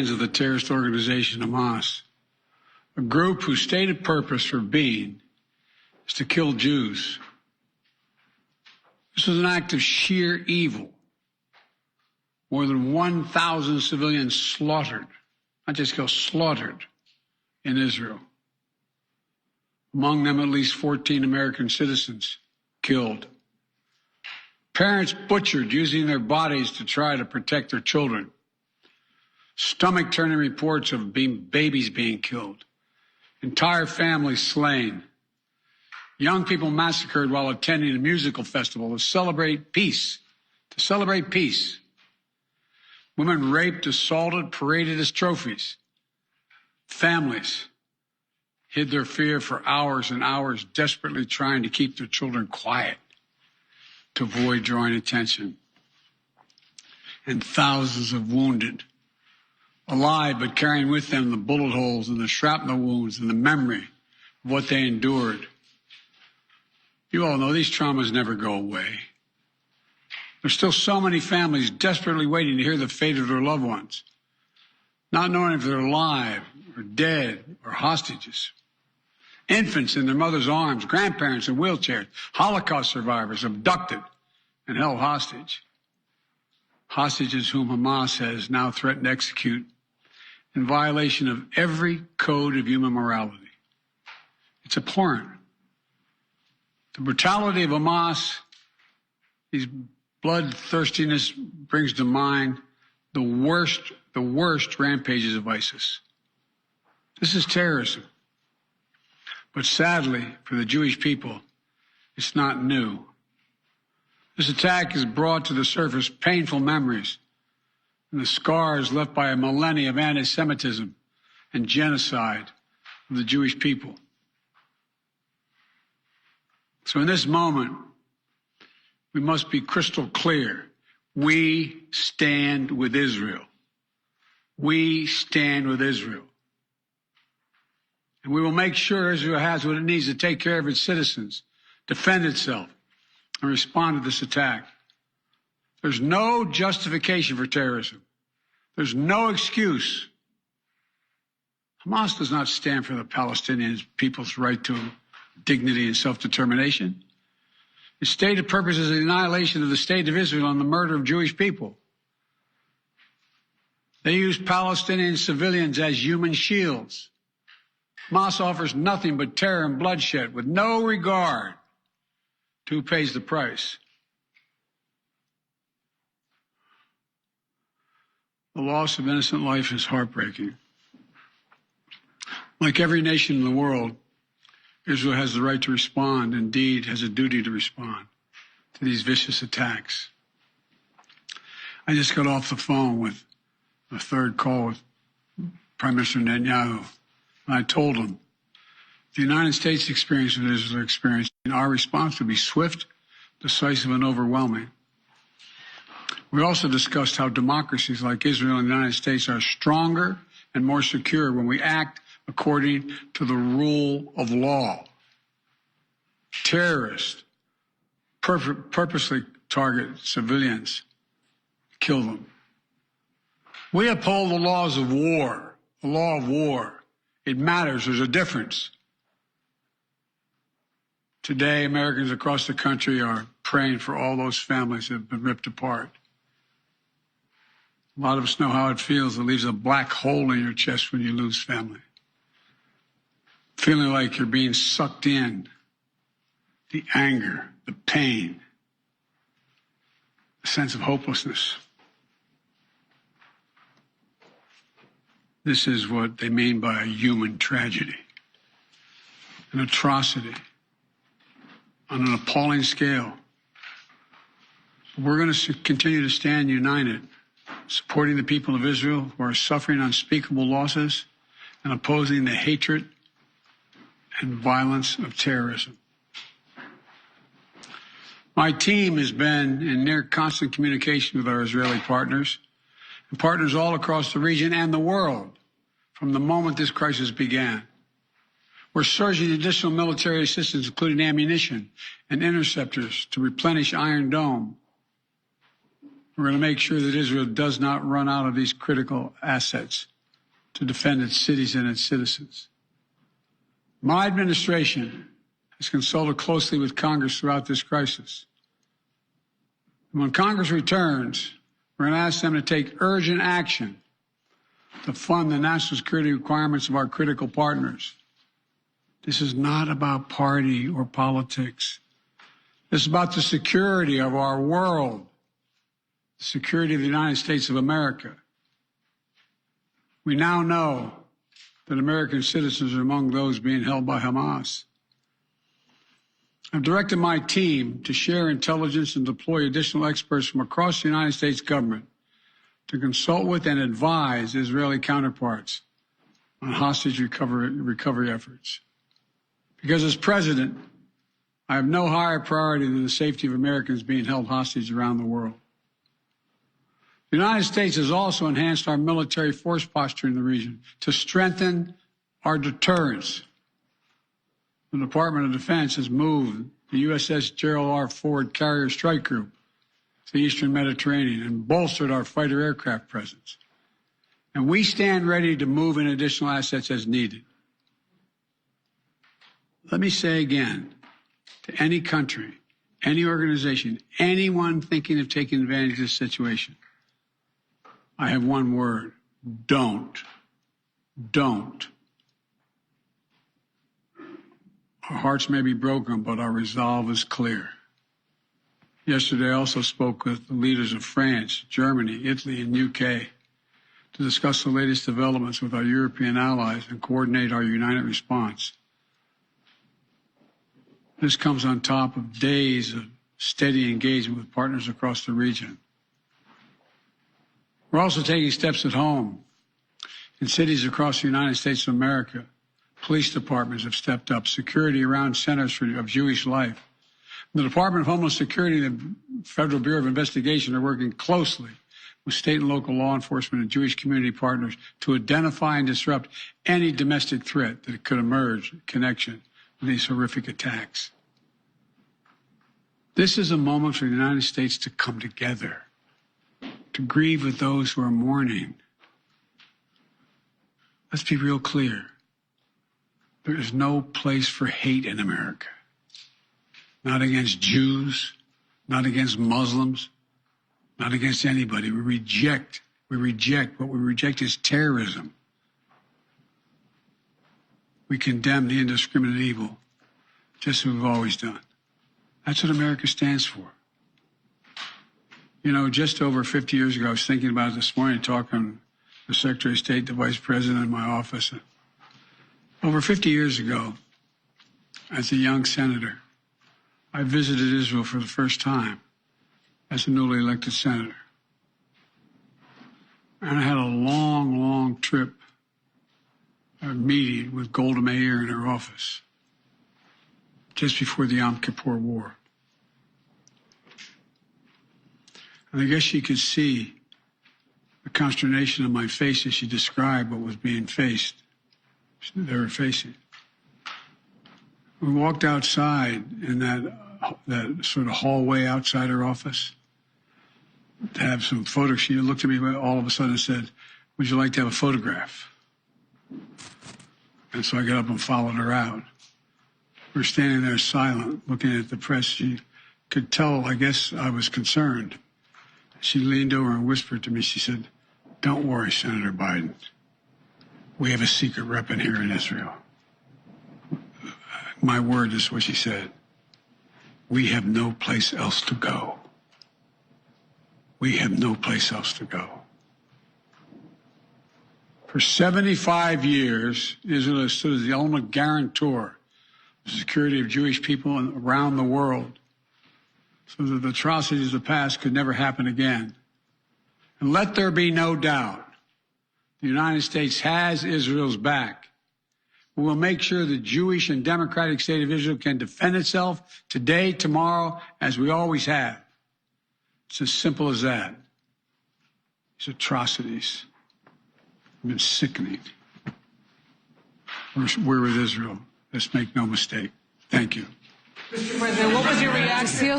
hands of the terrorist organization Hamas, a group whose stated purpose for being is to kill Jews. This was an act of sheer evil. More than 1,000 civilians slaughtered, not just killed, slaughtered in Israel. Among them, at least 14 American citizens killed. Parents butchered using their bodies to try to protect their children. Stomach-turning reports of babies being killed. Entire families slain. Young people massacred while attending a musical festival to celebrate peace. Women raped, assaulted, paraded as trophies. Families hid their fear for hours and hours, desperately trying to keep their children quiet to avoid drawing attention. And thousands of wounded, alive but carrying with them the bullet holes and the shrapnel wounds and the memory of what they endured. You all know these traumas never go away. There's still so many families desperately waiting to hear the fate of their loved ones, not knowing if they're alive or dead or hostages. Infants in their mother's arms, grandparents in wheelchairs, Holocaust survivors abducted and held hostage. Hostages whom Hamas has now threatened to execute in violation of every code of human morality. It's abhorrent. The brutality of Hamas, these bloodthirstiness brings to mind the worst rampages of ISIS. This is terrorism. But sadly, for the Jewish people, it's not new. This attack has brought to the surface painful memories and the scars left by a millennia of anti-Semitism and genocide of the Jewish people. So in this moment, we must be crystal clear. We stand with Israel. We stand with Israel. And we will make sure Israel has what it needs to take care of its citizens, defend itself, and respond to this attack. There's no justification for terrorism. There's no excuse. Hamas does not stand for the Palestinian people's right to dignity and self-determination. Its stated purpose is the annihilation of the state of Israel and the murder of Jewish people. They use Palestinian civilians as human shields. Hamas offers nothing but terror and bloodshed with no regard to who pays the price. The loss of innocent life is heartbreaking. Like every nation in the world, Israel has the right to respond, indeed has a duty to respond to these vicious attacks. I just got off the phone with a third call with Prime Minister Netanyahu, and I told him the United States experience what Israel is experiencing, our response would be swift, decisive, and overwhelming. We also discussed how democracies like Israel and the United States are stronger and more secure when we act according to the rule of law. Terrorists purposely target civilians, kill them. We uphold the laws of war, the law of war. It matters. There's a difference. Today, Americans across the country are praying for all those families that have been ripped apart. A lot of us know how it feels. It leaves a black hole in your chest when you lose family. Feeling like you're being sucked in. The anger, the pain, the sense of hopelessness. This is what they mean by a human tragedy, an atrocity on an appalling scale. We're going to continue to stand united, supporting the people of Israel who are suffering unspeakable losses and opposing the hatred and violence of terrorism. My team has been in near constant communication with our Israeli partners and partners all across the region and the world from the moment this crisis began. We're surging additional military assistance, including ammunition and interceptors, to replenish Iron Dome. We're going to make sure that Israel does not run out of these critical assets to defend its cities and its citizens. My administration has consulted closely with Congress throughout this crisis. And when Congress returns, we're going to ask them to take urgent action to fund the national security requirements of our critical partners. This is not about party or politics. This is about the security of our world, the security of the United States of America. We now know that American citizens are among those being held by Hamas. I've directed my team to share intelligence and deploy additional experts from across the United States government to consult with and advise Israeli counterparts on hostage recovery efforts. Because as president, I have no higher priority than the safety of Americans being held hostage around the world. The United States has also enhanced our military force posture in the region to strengthen our deterrence. The Department of Defense has moved the USS Gerald R. Ford Carrier Strike Group to the Eastern Mediterranean and bolstered our fighter aircraft presence. And we stand ready to move in additional assets as needed. Let me say again, to any country, any organization, anyone thinking of taking advantage of this situation, I have one word: don't. Don't. Our hearts may be broken, but our resolve is clear. Yesterday, I also spoke with the leaders of France, Germany, Italy, and UK to discuss the latest developments with our European allies and coordinate our united response. This comes on top of days of steady engagement with partners across the region. We're also taking steps at home. In cities across the United States of America, police departments have stepped up security around centers of Jewish life. The Department of Homeland Security and the Federal Bureau of Investigation are working closely with state and local law enforcement and Jewish community partners to identify and disrupt any domestic threat that could emerge in connection with these horrific attacks. This is a moment for the United States to come together, to grieve with those who are mourning. Let's be real clear. There is no place for hate in America. Not against Jews, not against Muslims, not against anybody. We reject. What we reject is terrorism. We condemn the indiscriminate evil, just as we've always done. That's what America stands for. You know, just over 50 years ago, I was thinking about it this morning, talking to the Secretary of State, the Vice President in my office. Over 50 years ago, as a young senator, I visited Israel for the first time as a newly elected senator. And I had a long, long trip, a meeting with Golda Meir in her office just before the Yom Kippur War. And I guess she could see the consternation on my face as she described what was being faced. They were facing. We walked outside in that sort of hallway outside her office to have some photos. She looked at me all of a sudden and said, "Would you like to have a photograph?" And so I got up and followed her out. We were standing there silent, looking at the press. She could tell, I guess, I was concerned. She leaned over and whispered to me, she said, "Don't worry, Senator Biden. We have a secret rep in here in Israel." My word is what she said. We have no place else to go. We have no place else to go. For 75 years, Israel has stood as the ultimate guarantor of the security of Jewish people around the world, so that the atrocities of the past could never happen again. And let there be no doubt, the United States has Israel's back. We will make sure the Jewish and democratic state of Israel can defend itself today, tomorrow, as we always have. It's as simple as that. These atrocities have been sickening. We're with Israel. Let's make no mistake. Thank you. Mr. President, what was your reaction?